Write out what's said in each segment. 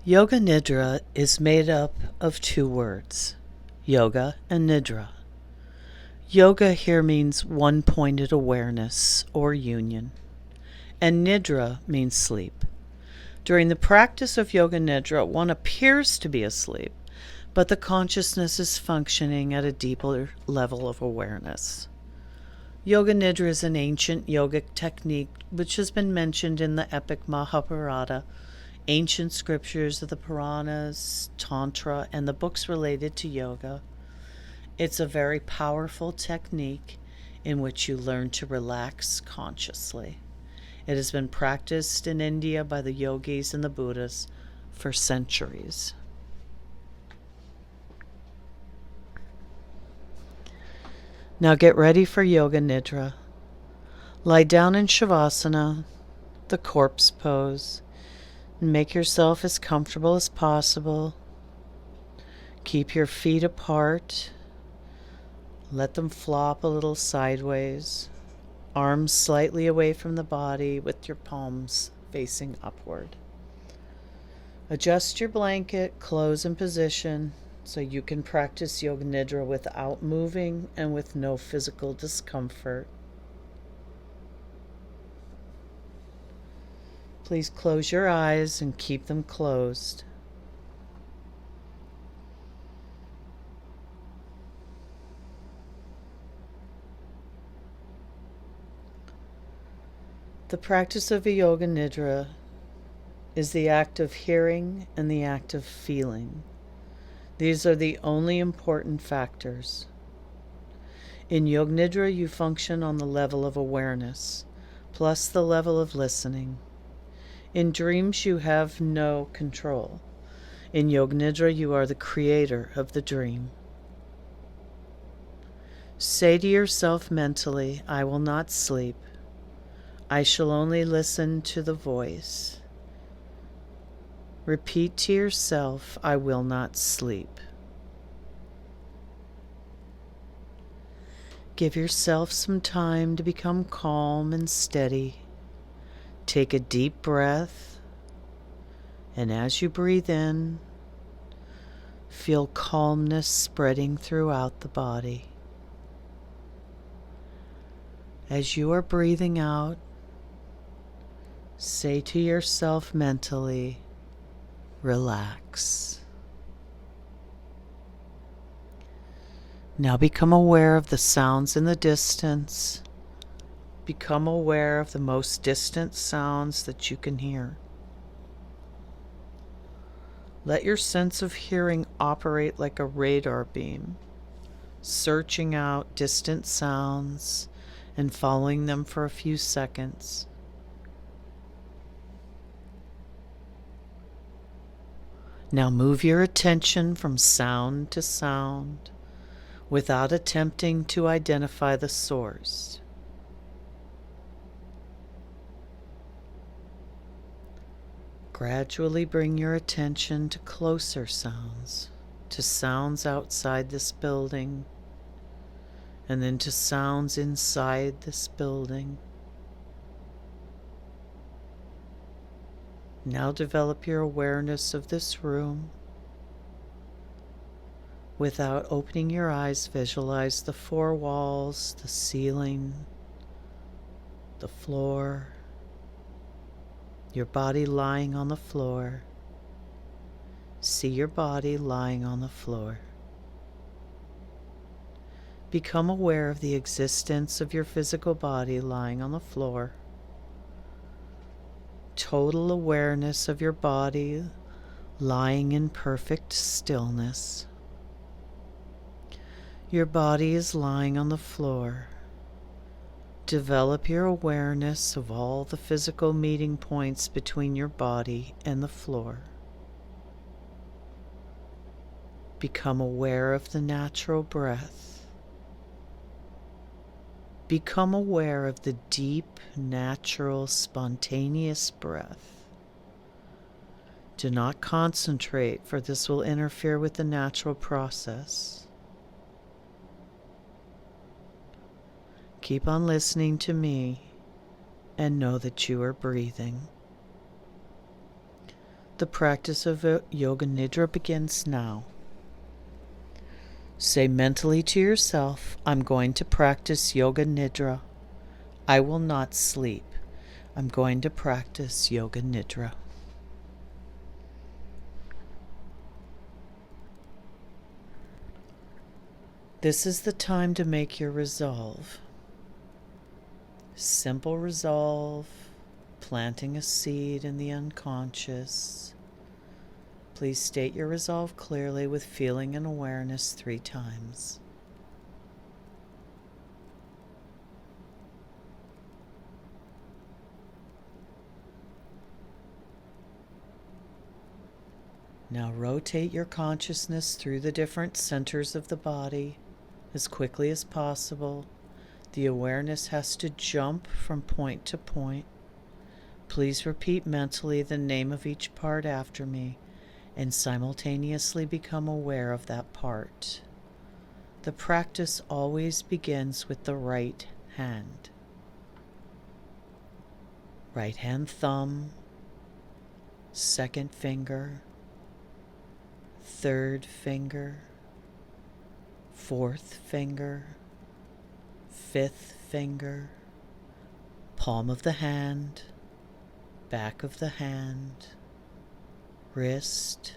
Yoga Nidra is made up of two words, yoga and nidra. Yoga here means one-pointed awareness or union, and nidra means sleep. During the practice of Yoga Nidra, one appears to be asleep, but the consciousness is functioning at a deeper level of awareness. Yoga Nidra is an ancient yogic technique which has been mentioned in the epic Mahabharata, ancient scriptures of the Puranas, Tantra, and the books related to yoga. It's a very powerful technique in which you learn to relax consciously. It has been practiced in India by the yogis and the Buddhas for centuries. Now get ready for Yoga Nidra. Lie down in Shavasana, the corpse pose, and make yourself as comfortable as possible. Keep your feet apart. Let them flop a little sideways. Arms slightly away from the body with your palms facing upward. Adjust your blanket, clothes in position, so you can practice Yoga Nidra without moving and with no physical discomfort. Please close your eyes and keep them closed. The practice of a Yoga Nidra is the act of hearing and the act of feeling. These are the only important factors. In Yoga Nidra, you function on the level of awareness, plus the level of listening. In dreams, you have no control. In Yoga Nidra, you are the creator of the dream. Say to yourself mentally, I will not sleep. I shall only listen to the voice. Repeat to yourself, I will not sleep. Give yourself some time to become calm and steady. Take a deep breath, and as you breathe in, feel calmness spreading throughout the body. As you are breathing out, say to yourself mentally, relax. Now become aware of the sounds in the distance. Become aware of the most distant sounds that you can hear. Let your sense of hearing operate like a radar beam, searching out distant sounds and following them for a few seconds. Now move your attention from sound to sound without attempting to identify the source. Gradually bring your attention to closer sounds, to sounds outside this building, and then to sounds inside this building. Now develop your awareness of this room. Without opening your eyes, visualize the four walls, the ceiling, the floor, your body lying on the floor. See your body lying on the floor. Become aware of the existence of your physical body lying on the floor. Total awareness of your body lying in perfect stillness. Your body is lying on the floor. Develop your awareness of all the physical meeting points between your body and the floor. Become aware of the natural breath. Become aware of the deep, natural, spontaneous breath. Do not concentrate, for this will interfere with the natural process. Keep on listening to me and know that you are breathing. The practice of Yoga Nidra begins now. Say mentally to yourself, I'm going to practice Yoga Nidra. I will not sleep. I'm going to practice Yoga Nidra. This is the time to make your resolve. Simple resolve, planting a seed in the unconscious. Please state your resolve clearly with feeling and awareness 3 times. Now rotate your consciousness through the different centers of the body as quickly as possible. The awareness has to jump from point to point. Please repeat mentally the name of each part after me and simultaneously become aware of that part. The practice always begins with the right hand. Right hand thumb, second finger, third finger, fourth finger, fifth finger, palm of the hand, back of the hand, wrist,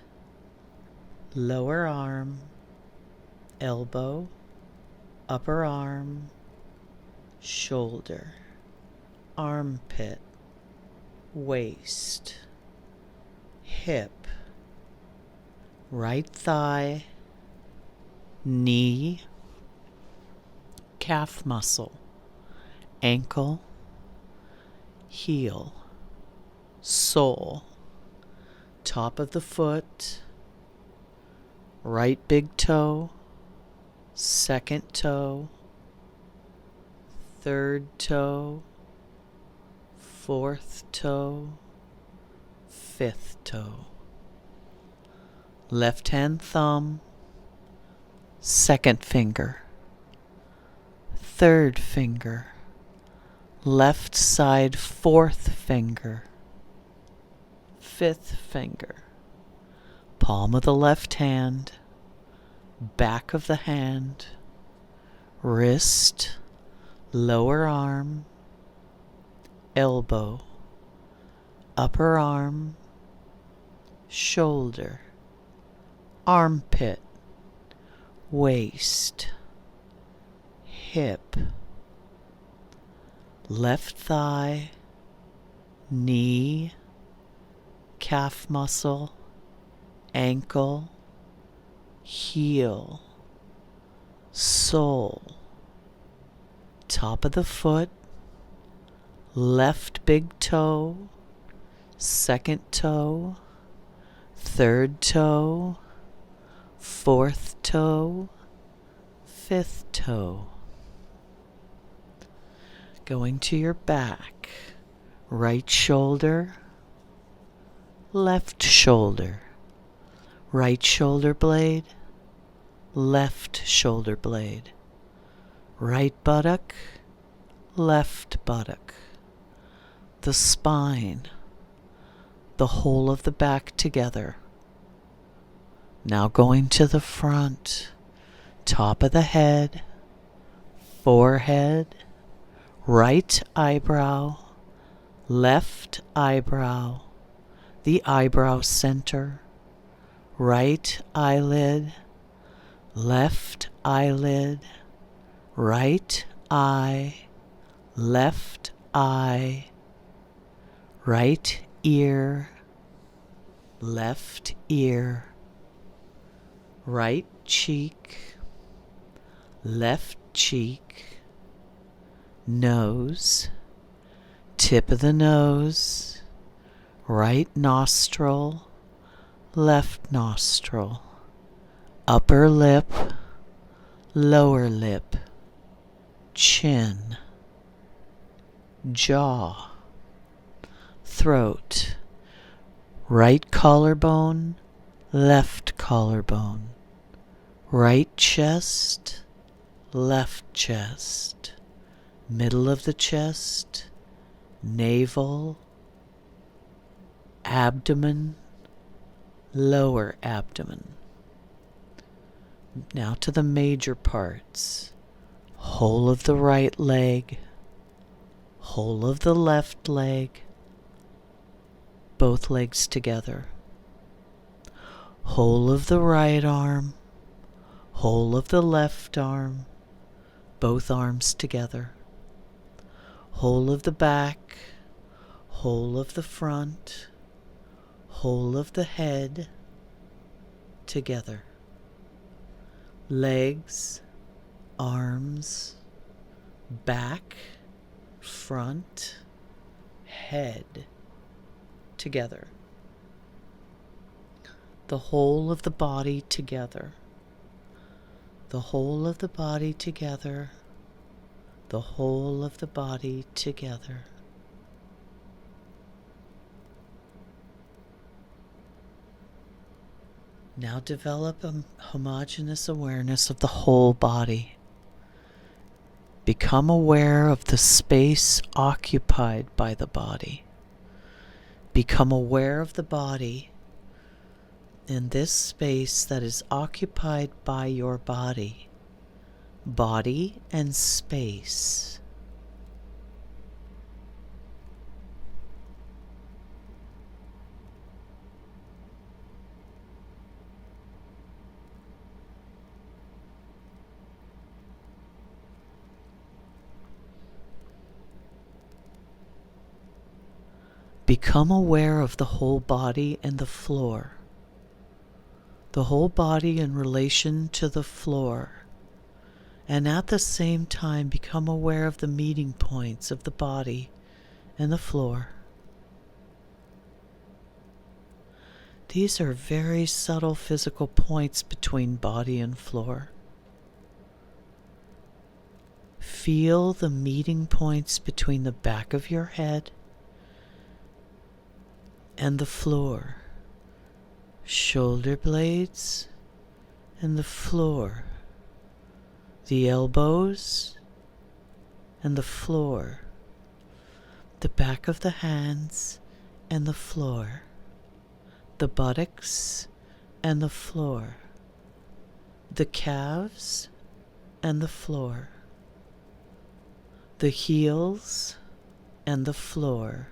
lower arm, elbow, upper arm, shoulder, armpit, waist, hip, right thigh, knee, calf muscle, ankle, heel, sole, top of the foot, right big toe, second toe, third toe, fourth toe, fifth toe. Left hand thumb, second finger, third finger, left side fourth finger, fifth finger, palm of the left hand, back of the hand, wrist, lower arm, elbow, upper arm, shoulder, armpit, waist, hip, left thigh, knee, calf muscle, ankle, heel, sole, top of the foot, left big toe, second toe, third toe, fourth toe, fifth toe. Going to your back, right shoulder, left shoulder, right shoulder blade, left shoulder blade, right buttock, left buttock, the spine, the whole of the back together. Now going to the front, top of the head, forehead, right eyebrow, left eyebrow, the eyebrow center, right eyelid, left eyelid, right eye, left eye, right ear, left ear, right cheek, left cheek, nose, tip of the nose, right nostril, left nostril, upper lip, lower lip, chin, jaw, throat, right collarbone, left collarbone, right chest, left chest, middle of the chest, navel, abdomen, lower abdomen. Now to the major parts. Whole of the right leg, whole of the left leg, both legs together. Whole of the right arm, whole of the left arm, both arms together. Whole of the back, whole of the front, whole of the head, together. Legs, arms, back, front, head, together. The whole of the body together. The whole of the body together. The whole of the body together. Now develop a homogeneous awareness of the whole body. Become aware of the space occupied by the body. Become aware of the body and this space that is occupied by your body. Body and space. Become aware of the whole body and the floor. The whole body in relation to the floor. And at the same time become aware of the meeting points of the body and the floor. These are very subtle physical points between body and floor. Feel the meeting points between the back of your head and the floor, shoulder blades and the floor, the elbows and the floor, the back of the hands and the floor, the buttocks and the floor, the calves and the floor, the heels and the floor,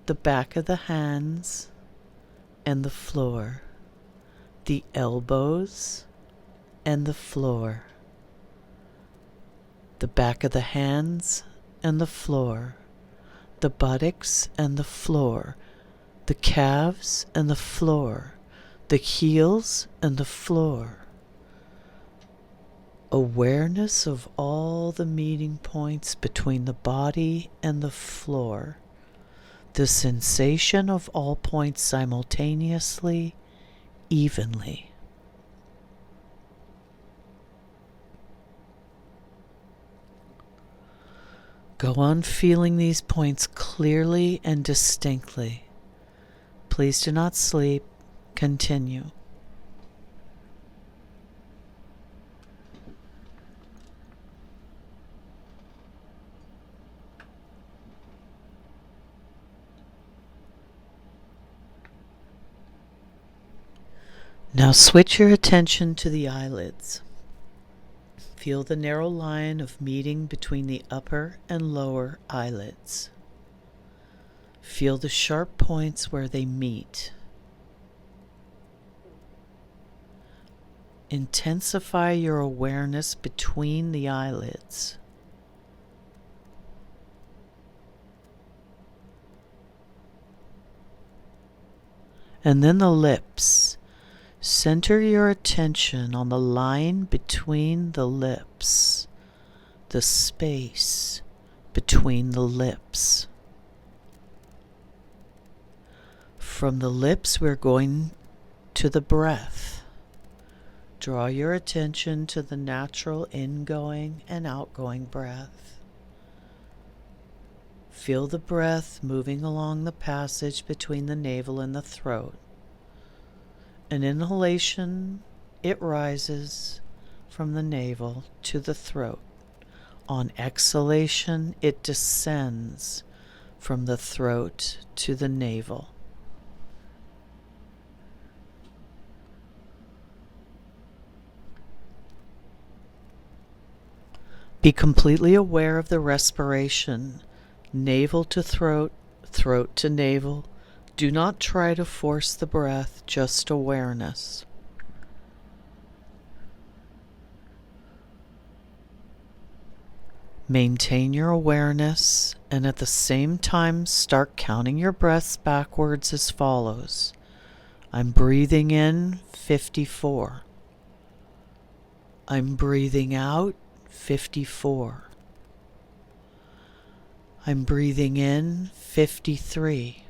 the back of the hands and the floor, the elbows and the floor, the back of the hands and the floor, the buttocks and the floor, the calves and the floor, the heels and the floor. Awareness of all the meeting points between the body and the floor. The sensation of all points simultaneously, evenly. Go on feeling these points clearly and distinctly. Please do not sleep. Continue. Now switch your attention to the eyelids. Feel the narrow line of meeting between the upper and lower eyelids. Feel the sharp points where they meet. Intensify your awareness between the eyelids. And then the lips. Center your attention on the line between the lips, the space between the lips. From the lips, we're going to the breath. Draw your attention to the natural ingoing and outgoing breath. Feel the breath moving along the passage between the navel and the throat. An inhalation, it rises from the navel to the throat. On exhalation, it descends from the throat to the navel. Be completely aware of the respiration, navel to throat, throat to navel. Do not try to force the breath, just awareness. Maintain your awareness and at the same time start counting your breaths backwards as follows. I'm breathing in 54. I'm breathing out 54. I'm breathing in 53.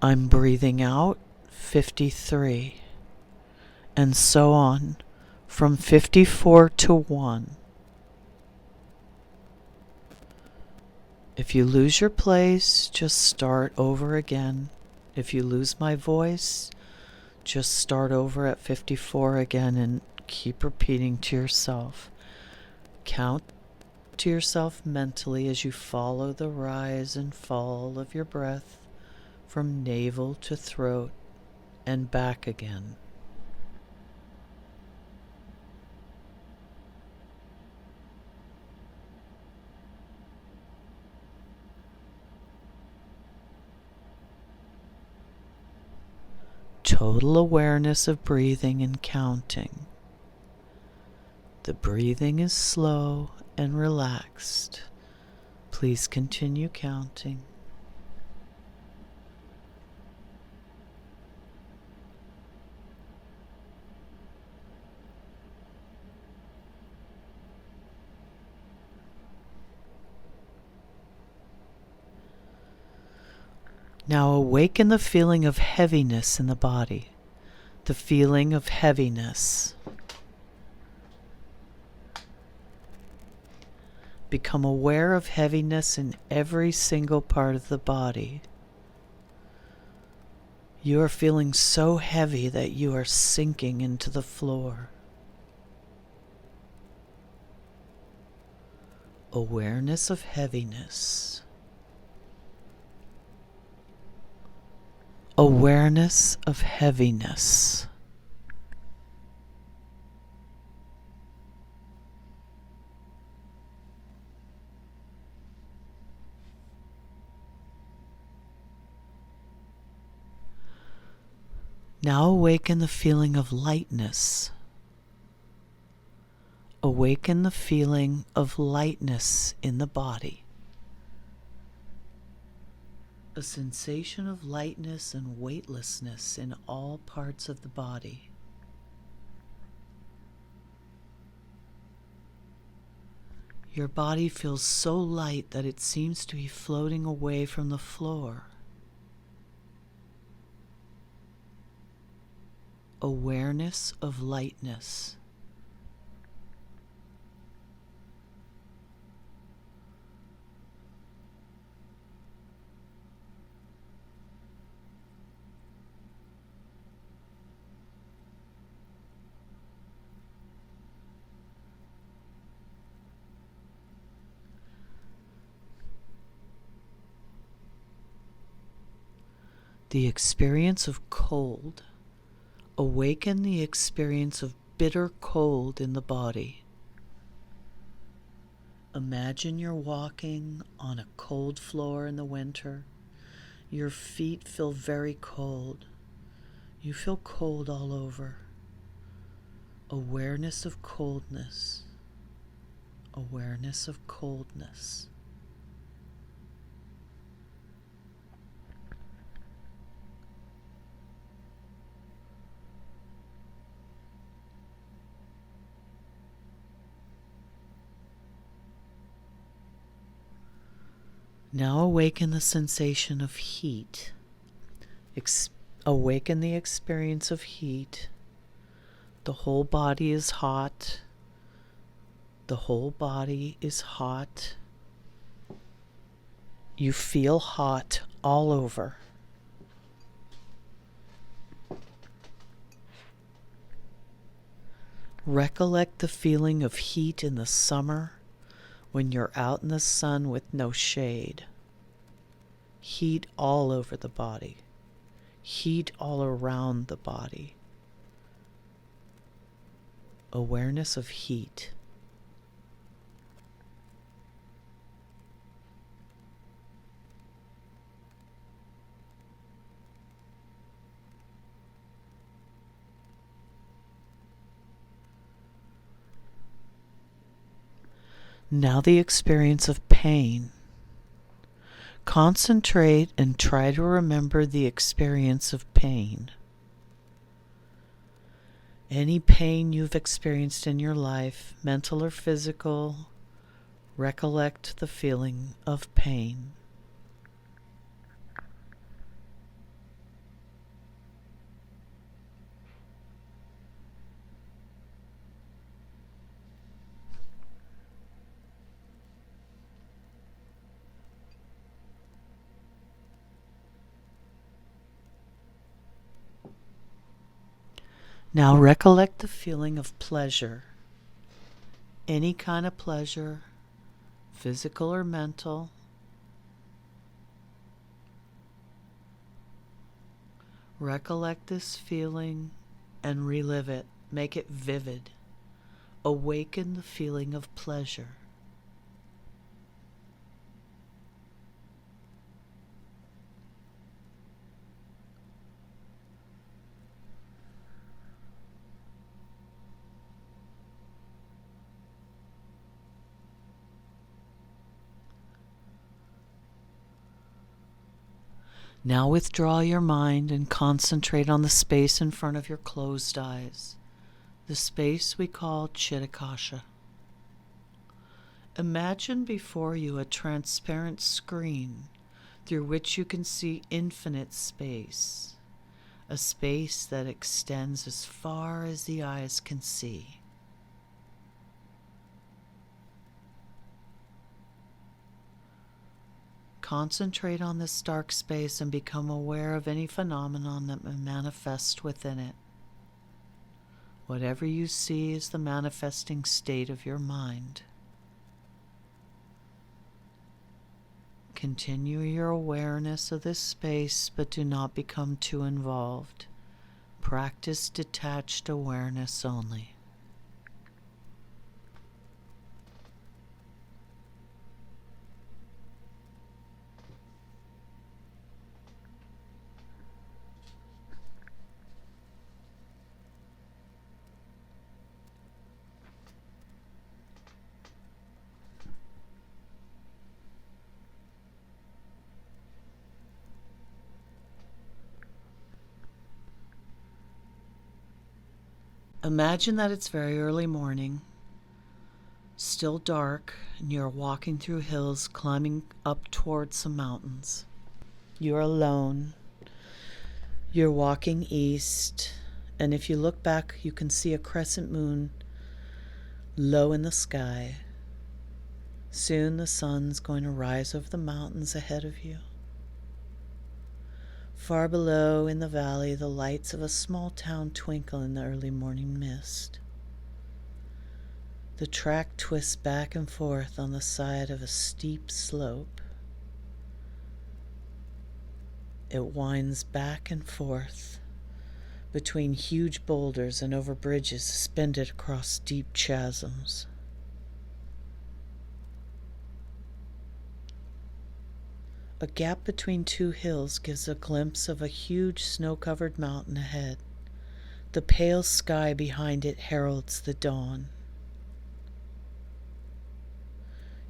I'm breathing out 53. And so on from 54 to 1. If you lose your place, just start over again. If you lose my voice, just start over at 54 again and keep repeating to yourself. Count to yourself mentally as you follow the rise and fall of your breath from navel to throat and back again. Total awareness of breathing and counting. The breathing is slow and relaxed. Please continue counting. Now awaken the feeling of heaviness in the body. The feeling of heaviness. Become aware of heaviness in every single part of the body. You are feeling so heavy that you are sinking into the floor. Awareness of heaviness. Awareness of heaviness. Now awaken the feeling of lightness. Awaken the feeling of lightness in the body. A sensation of lightness and weightlessness in all parts of the body. Your body feels so light that it seems to be floating away from the floor. Awareness of lightness. The experience of cold. Awaken the experience of bitter cold in the body. Imagine you're walking on a cold floor in the winter. Your feet feel very cold. You feel cold all over. Awareness of coldness. Awareness of coldness. Now awaken the sensation of heat. Awaken the experience of heat. The whole body is hot. The whole body is hot. You feel hot all over. Recollect the feeling of heat in the summer when you're out in the sun with no shade. Heat all over the body. Heat all around the body. Awareness of heat. Now the experience of pain. Concentrate and try to remember the experience of pain. Any pain you've experienced in your life, mental or physical, recollect the feeling of pain. Now recollect the feeling of pleasure. Any kind of pleasure, physical or mental. Recollect this feeling and relive it. Make it vivid. Awaken the feeling of pleasure. Now withdraw your mind and concentrate on the space in front of your closed eyes, the space we call Chitakasha. Imagine before you a transparent screen through which you can see infinite space, a space that extends as far as the eyes can see. Concentrate on this dark space and become aware of any phenomenon that may manifest within it. Whatever you see is the manifesting state of your mind. Continue your awareness of this space, but do not become too involved. Practice detached awareness only. Imagine that it's very early morning, still dark, and you're walking through hills, climbing up towards some mountains. You're alone. You're walking east, and if you look back, you can see a crescent moon low in the sky. Soon the sun's going to rise over the mountains ahead of you. Far below in the valley, the lights of a small town twinkle in the early morning mist. The track twists back and forth on the side of a steep slope. It winds back and forth between huge boulders and over bridges suspended across deep chasms. A gap between two hills gives a glimpse of a huge snow-covered mountain ahead. The pale sky behind it heralds the dawn.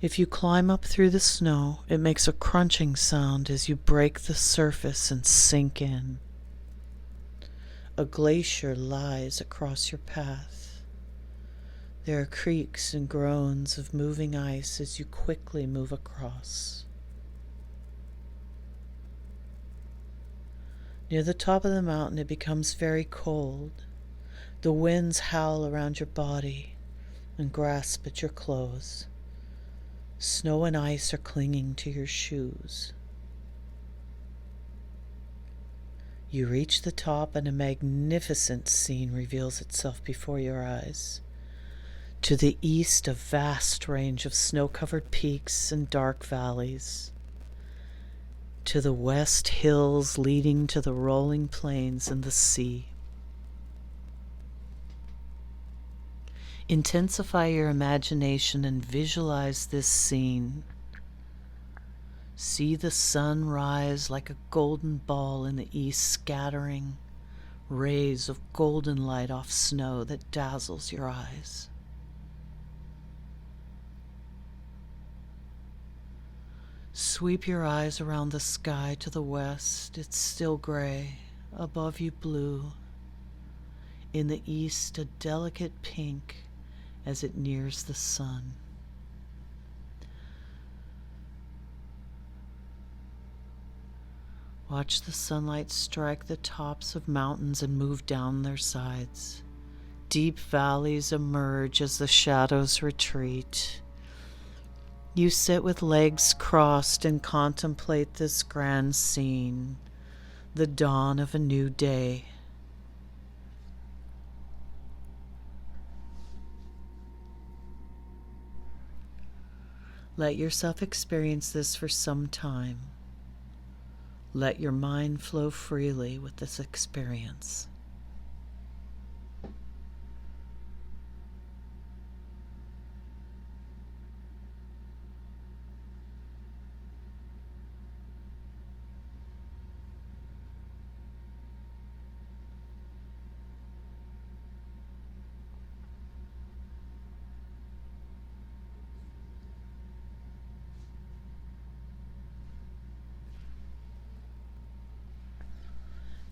If you climb up through the snow, it makes a crunching sound as you break the surface and sink in. A glacier lies across your path. There are creaks and groans of moving ice as you quickly move across. Near the top of the mountain, it becomes very cold. The winds howl around your body and grasp at your clothes. Snow and ice are clinging to your shoes. You reach the top, and a magnificent scene reveals itself before your eyes. To the east, a vast range of snow-covered peaks and dark valleys. To the west, hills leading to the rolling plains and the sea. Intensify your imagination and visualize this scene. See the sun rise like a golden ball in the east, scattering rays of golden light off snow that dazzles your eyes. Sweep your eyes around the sky to the west. It's still gray. Above you, blue. In the east, a delicate pink as it nears the sun. Watch the sunlight strike the tops of mountains and move down their sides. Deep valleys emerge as the shadows retreat. You sit with legs crossed and contemplate this grand scene, the dawn of a new day. Let yourself experience this for some time. Let your mind flow freely with this experience.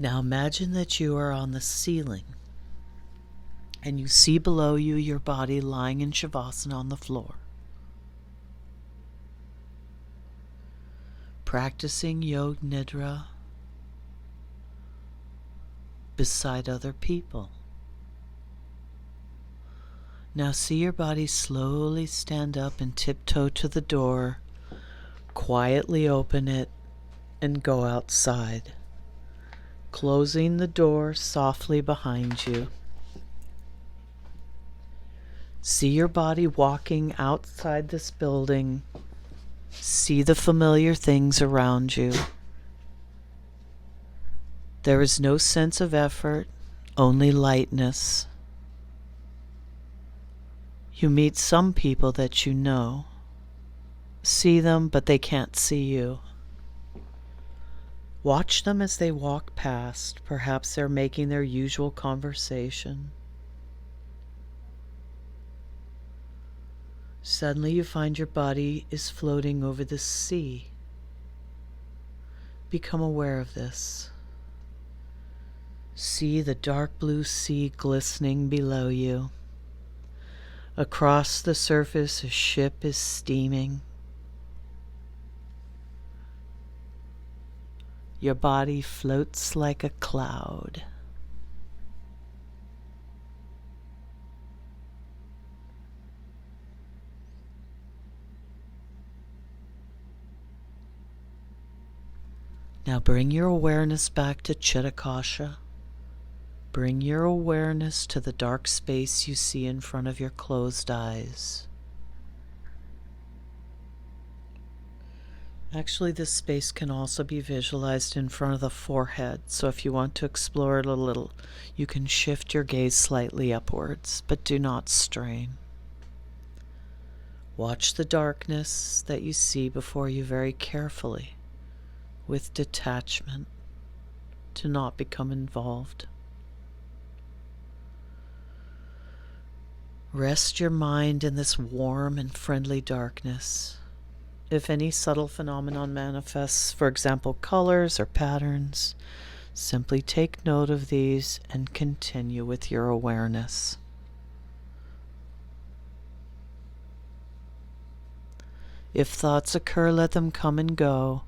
Now imagine that you are on the ceiling and you see below you your body lying in Shavasana on the floor, practicing Yoga Nidra beside other people. Now see your body slowly stand up and tiptoe to the door, quietly open it, and go outside, closing the door softly behind you. See your body walking outside this building. See the familiar things around you. There is no sense of effort, only lightness. You meet some people that you know. See them, but they can't see you. Watch them as they walk past. Perhaps they're making their usual conversation. Suddenly you find your body is floating over the sea. Become aware of this. See the dark blue sea glistening below you. Across the surface, a ship is steaming. Your body floats like a cloud. Now bring your awareness back to Chitakasha. Bring your awareness to the dark space you see in front of your closed eyes. Actually, this space can also be visualized in front of the forehead, so if you want to explore it a little, you can shift your gaze slightly upwards, but do not strain. Watch the darkness that you see before you very carefully, with detachment, to not become involved. Rest your mind in this warm and friendly darkness. If any subtle phenomenon manifests, for example, colors or patterns, simply take note of these and continue with your awareness. If thoughts occur, let them come and go,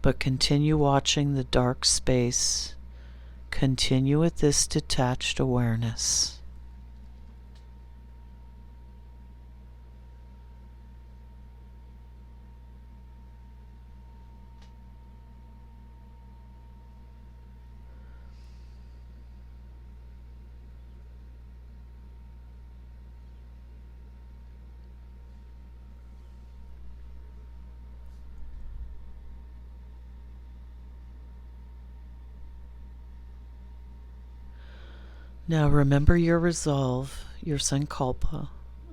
but continue watching the dark space. Continue with this detached awareness. Now remember your resolve, your sankalpa.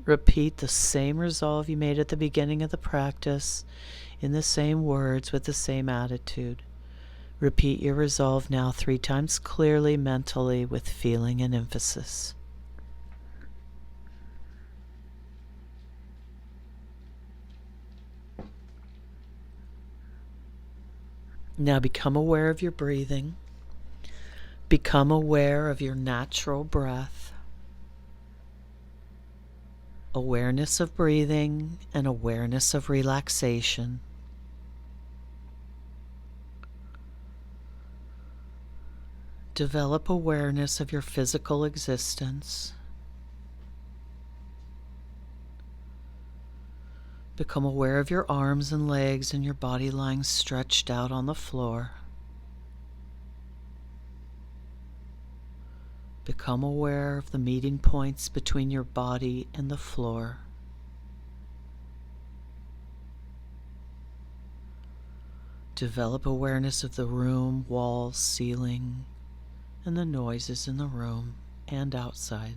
Repeat the same resolve you made at the beginning of the practice in the same words with the same attitude. Repeat your resolve now 3 times clearly, mentally, with feeling and emphasis. Now become aware of your breathing. Become aware of your natural breath. Awareness of breathing and awareness of relaxation. Develop awareness of your physical existence. Become aware of your arms and legs and your body lying stretched out on the floor. Become aware of the meeting points between your body and the floor. Develop awareness of the room, walls, ceiling, and the noises in the room and outside.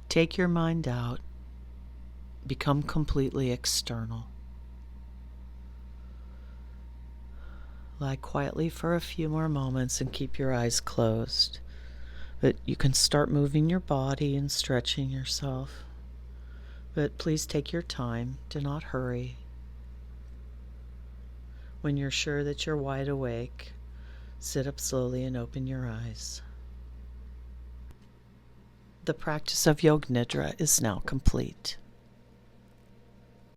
Take your mind out. Become completely external. Lie quietly for a few more moments and keep your eyes closed. But you can start moving your body and stretching yourself. But please take your time. Do not hurry. When you're sure that you're wide awake, sit up slowly and open your eyes. The practice of Yoga Nidra is now complete.